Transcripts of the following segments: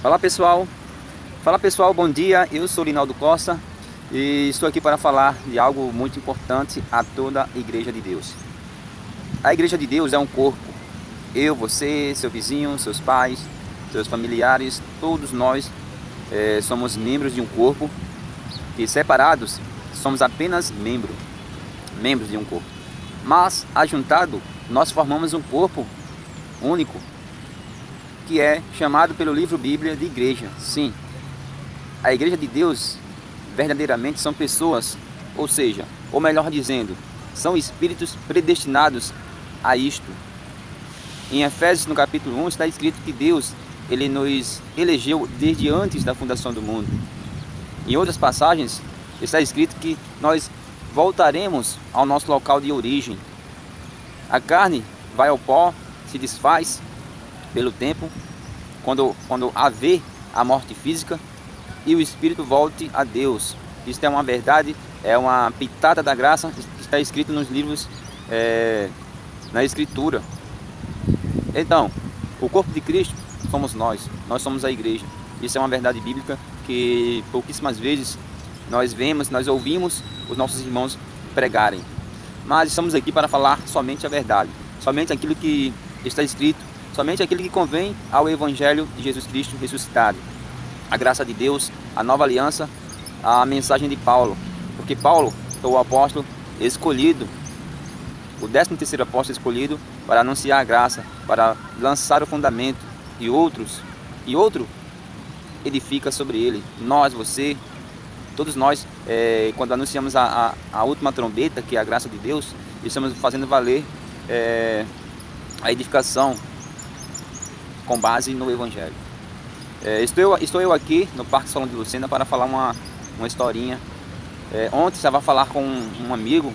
Fala pessoal, bom dia, eu sou Linaldo Costa e estou aqui para falar de algo muito importante a toda a Igreja de Deus. A Igreja de Deus é um corpo, eu, você, seu vizinho, seus pais, seus familiares, todos nós somos membros de um corpo e separados somos apenas membros de um corpo. Mas, ajuntado, nós formamos um corpo único, que é chamado pelo livro Bíblia de igreja. Sim, a igreja de Deus verdadeiramente são pessoas, ou seja, ou melhor dizendo, são espíritos predestinados a isto. Em Efésios, no capítulo 1, está escrito que Deus, Ele nos elegeu desde antes da fundação do mundo. Em outras passagens, está escrito que nós voltaremos ao nosso local de origem. A carne vai ao pó, se desfaz pelo tempo, quando haver a morte física, e o espírito volte a Deus. Isto é uma verdade, é uma pitada da graça que está escrito nos livros, na Escritura. Então, o corpo de Cristo somos nós somos a igreja. Isso é uma verdade bíblica que pouquíssimas vezes nós vemos, nós ouvimos os nossos irmãos pregarem. Mas estamos aqui para falar somente a verdade, somente aquilo que está escrito, somente aquilo que convém ao Evangelho de Jesus Cristo ressuscitado. A graça de Deus, a nova aliança, a mensagem de Paulo. Porque Paulo foi o apóstolo escolhido, o 13º apóstolo escolhido para anunciar a graça, para lançar o fundamento, e outro edifica sobre ele. Nós, você, todos nós, quando anunciamos a última trombeta, que é a graça de Deus, estamos fazendo valer a edificação com base no Evangelho. Estou eu aqui no Parque Solon de Lucena para falar uma historinha. Ontem estava a falar com um amigo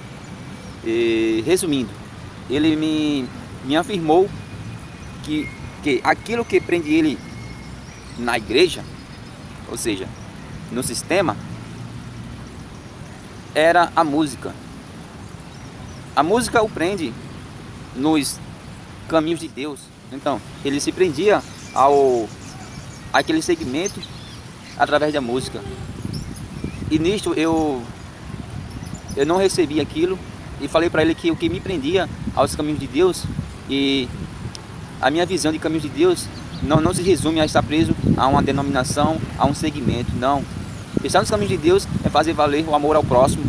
e, resumindo, ele me afirmou que aquilo que prende ele na igreja, ou seja, no sistema, era a música. A música o prende nos caminhos de Deus. Então, ele se prendia àquele segmento através da música. E nisto eu não recebi aquilo e falei para ele que o que me prendia aos caminhos de Deus, e a minha visão de caminhos de Deus não se resume a estar preso a uma denominação, a um segmento, não. Estar nos caminhos de Deus é fazer valer o amor ao próximo,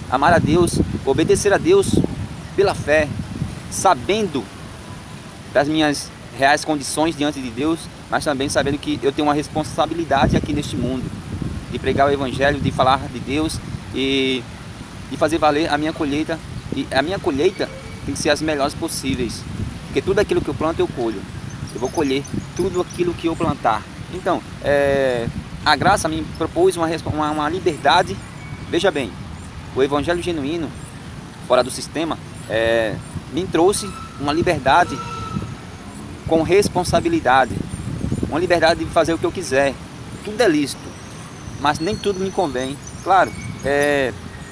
amar a Deus, obedecer a Deus pela fé, sabendo das minhas reais condições diante de Deus, mas também sabendo que eu tenho uma responsabilidade aqui neste mundo, de pregar o Evangelho, de falar de Deus e de fazer valer a minha colheita. E a minha colheita tem que ser as melhores possíveis, porque tudo aquilo que eu planto eu colho. Eu vou colher tudo aquilo que eu plantar. Então, a graça me propôs uma liberdade. Veja bem, o Evangelho genuíno, fora do sistema, me trouxe uma liberdade com responsabilidade, uma liberdade de fazer o que eu quiser. Tudo é lícito, mas nem tudo me convém. Claro,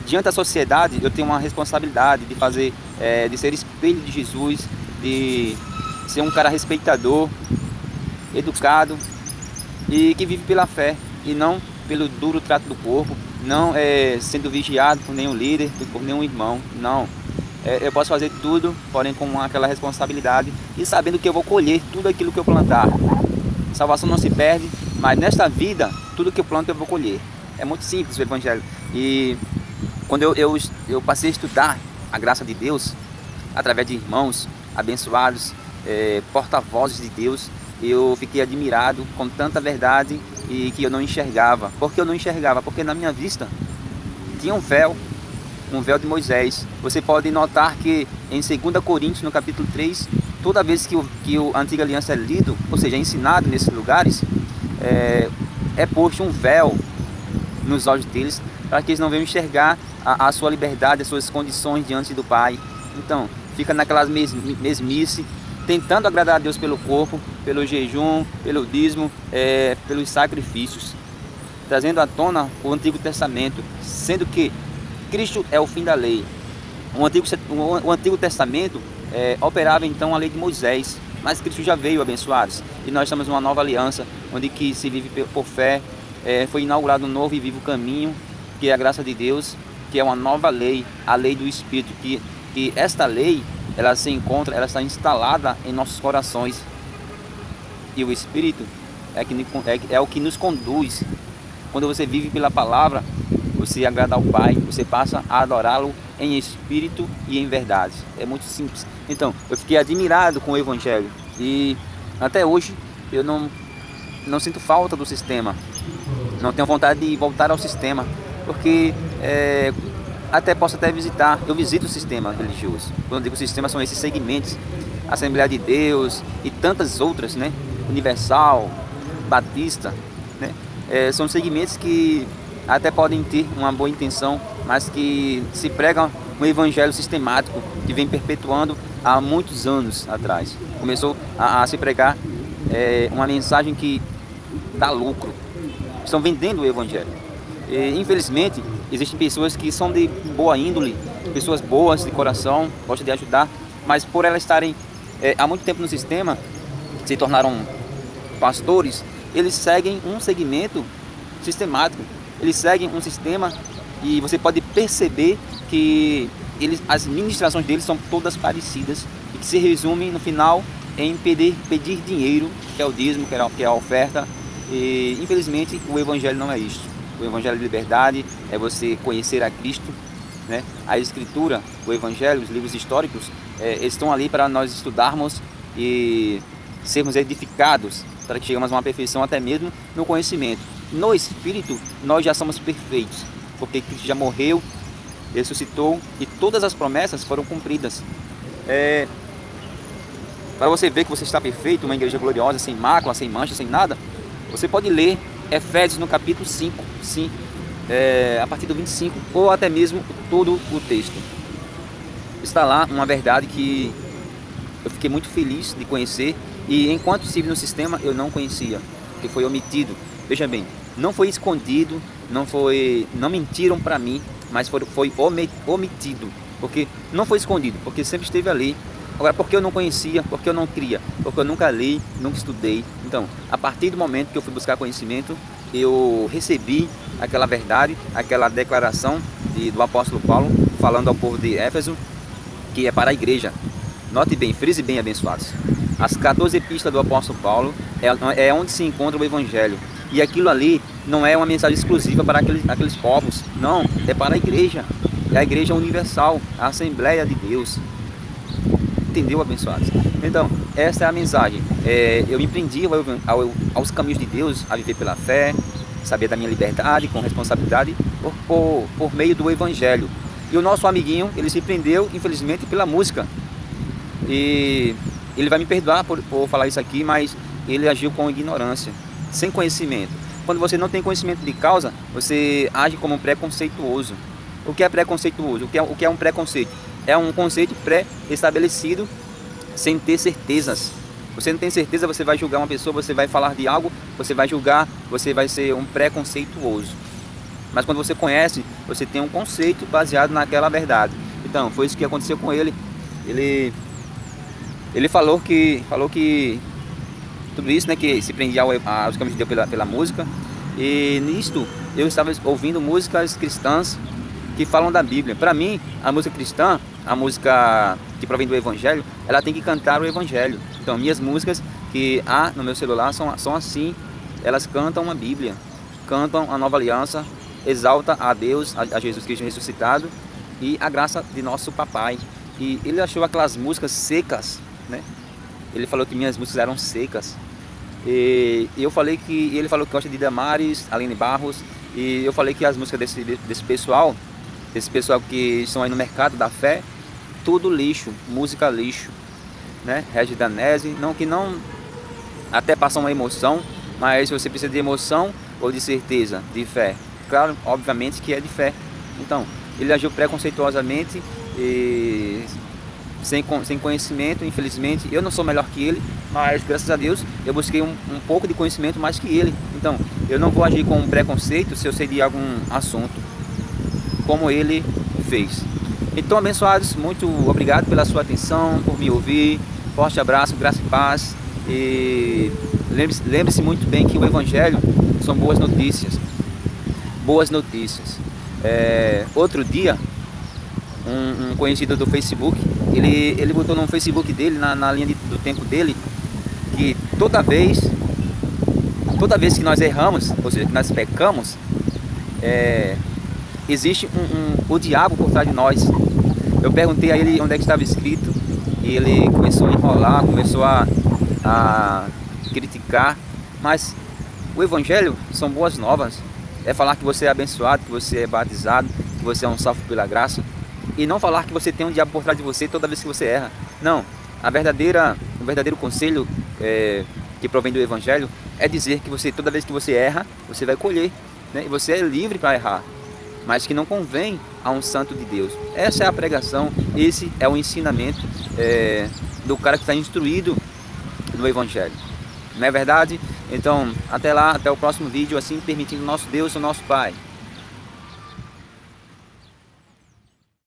diante da sociedade eu tenho uma responsabilidade de fazer, de ser espelho de Jesus, de ser um cara respeitador, educado e que vive pela fé e não pelo duro trato do corpo, não sendo vigiado por nenhum líder, por nenhum irmão, não. Eu posso fazer tudo, porém com aquela responsabilidade e sabendo que eu vou colher tudo aquilo que eu plantar. Salvação não se perde, mas nesta vida, tudo que eu planto eu vou colher. É muito simples o Evangelho. E quando eu passei a estudar a graça de Deus, através de irmãos abençoados, porta-vozes de Deus, eu fiquei admirado com tanta verdade e que eu não enxergava. Por que eu não enxergava? Porque na minha vista tinha um véu de Moisés. Você pode notar que em 2 Coríntios, no capítulo 3, toda vez que a Antiga Aliança é lido, ou seja, é ensinado nesses lugares, é posto um véu nos olhos deles, para que eles não venham enxergar a sua liberdade, as suas condições diante do Pai. Então, fica naquelas mesmice, tentando agradar a Deus pelo corpo, pelo jejum, pelo dízimo, pelos sacrifícios, trazendo à tona o Antigo Testamento, sendo que Cristo é o fim da lei. O Antigo Testamento operava então a lei de Moisés, mas Cristo já veio, abençoados, e nós estamos numa nova aliança, onde que se vive por fé. Foi inaugurado um novo e vivo caminho, que é a graça de Deus, que é uma nova lei, a lei do Espírito, que esta lei, ela se encontra, ela está instalada em nossos corações, e o Espírito é o que nos conduz. Quando você vive pela palavra, você agrada ao Pai, você passa a adorá-lo em espírito e em verdade. É muito simples. Então, eu fiquei admirado com o Evangelho, e até hoje eu não sinto falta do sistema, não tenho vontade de voltar ao sistema, porque posso visitar, eu visito o sistema religioso. Quando eu digo sistema, são esses segmentos, Assembleia de Deus e tantas outras, né? Universal, Batista, né? São segmentos que até podem ter uma boa intenção, mas que se pregam um evangelho sistemático que vem perpetuando há muitos anos atrás. Começou a se pregar uma mensagem que dá lucro. Estão vendendo o evangelho. Infelizmente, existem pessoas que são de boa índole, pessoas boas de coração, gostam de ajudar, mas por elas estarem há muito tempo no sistema, se tornaram pastores, eles seguem um segmento sistemático, eles seguem um sistema, e você pode perceber que as ministrações deles são todas parecidas e que se resumem no final em pedir dinheiro, que é o dízimo, que é a oferta. E infelizmente o evangelho não é isso. O evangelho de liberdade é você conhecer a Cristo, né? A Escritura, o evangelho, os livros históricos, estão ali para nós estudarmos e sermos edificados, para que cheguemos a uma perfeição até mesmo no conhecimento. No Espírito nós já somos perfeitos, porque Cristo já morreu, ressuscitou e todas as promessas foram cumpridas. Para você ver que você está perfeito, uma igreja gloriosa, sem mácula, sem mancha, sem nada, você pode ler Efésios no capítulo 5, sim, a partir do 25, ou até mesmo todo o texto. Está lá uma verdade que eu fiquei muito feliz de conhecer, e enquanto estive no sistema eu não conhecia, que foi omitido. Veja bem, não foi escondido, não mentiram para mim, mas foi omitido, porque não foi escondido, porque sempre esteve ali. Agora, porque eu não conhecia, porque eu não cria, porque eu nunca li, nunca estudei. Então, a partir do momento que eu fui buscar conhecimento, eu recebi aquela verdade, aquela declaração do apóstolo Paulo, falando ao povo de Éfeso, que é para a igreja. Note bem, frise bem, abençoados. As 14 epístolas do apóstolo Paulo é onde se encontra o evangelho. E aquilo ali não é uma mensagem exclusiva para aqueles povos, não, é para a igreja. É a igreja universal, a Assembleia de Deus. Entendeu, abençoados? Então, essa é a mensagem. Eu me prendi aos caminhos de Deus, a viver pela fé, saber da minha liberdade, com responsabilidade, por meio do evangelho. E o nosso amiguinho, ele se prendeu, infelizmente, pela música. E ele vai me perdoar por falar isso aqui, mas ele agiu com ignorância, sem conhecimento. Quando você não tem conhecimento de causa, você age como um preconceituoso. O que é preconceituoso? O que é um preconceito? É um conceito pré-estabelecido, sem ter certezas. Você não tem certeza, você vai julgar uma pessoa, você vai falar de algo, você vai julgar, você vai ser um preconceituoso. Mas quando você conhece, você tem um conceito baseado naquela verdade. Então, foi isso que aconteceu com ele. Ele falou que tudo isso, né, que se prendia aos caminhos de Deus pela música. E nisto, eu estava ouvindo músicas cristãs que falam da Bíblia. Para mim, a música cristã, a música que provém do Evangelho, ela tem que cantar o Evangelho. Então, minhas músicas que há no meu celular são assim, elas cantam a Bíblia, cantam a nova aliança, exalta a Deus, a Jesus Cristo ressuscitado e a graça de nosso papai. E ele achou aquelas músicas secas, né? Ele falou que minhas músicas eram secas. E ele falou que gosta de Damares, Aline Barros, e eu falei que as músicas desse pessoal que estão aí no mercado da fé, tudo lixo, música lixo, né? Regis Danese, que não até passa uma emoção, mas você precisa de emoção ou de certeza, de fé. Claro, obviamente que é de fé. Então, ele agiu preconceituosamente e sem conhecimento, infelizmente. Eu não sou melhor que ele, mas graças a Deus eu busquei um pouco de conhecimento mais que ele. Então, eu não vou agir com um preconceito se eu sei de algum assunto, como ele fez. Então, abençoados, muito obrigado pela sua atenção, por me ouvir. Forte abraço, graça e paz. E lembre-se muito bem que o Evangelho são boas notícias. Boas notícias. Outro dia, um conhecido do Facebook, ele botou no Facebook dele, na linha do tempo dele, que toda vez que nós erramos, ou seja, que nós pecamos, existe o diabo por trás de nós. Eu perguntei a ele onde é que estava escrito, e ele começou a enrolar, começou a criticar, mas o Evangelho são boas novas. É falar que você é abençoado, que você é batizado, que você é um salvo pela graça, e não falar que você tem um diabo por trás de você toda vez que você erra. Não, o verdadeiro conselho que provém do Evangelho é dizer que você, toda vez que você erra, você vai colher, né? E você é livre para errar, mas que não convém a um santo de Deus. Essa é a pregação, esse é o ensinamento do cara que está instruído no Evangelho. Não é verdade? Então, até lá, até o próximo vídeo, assim permitindo nosso Deus, o nosso Pai.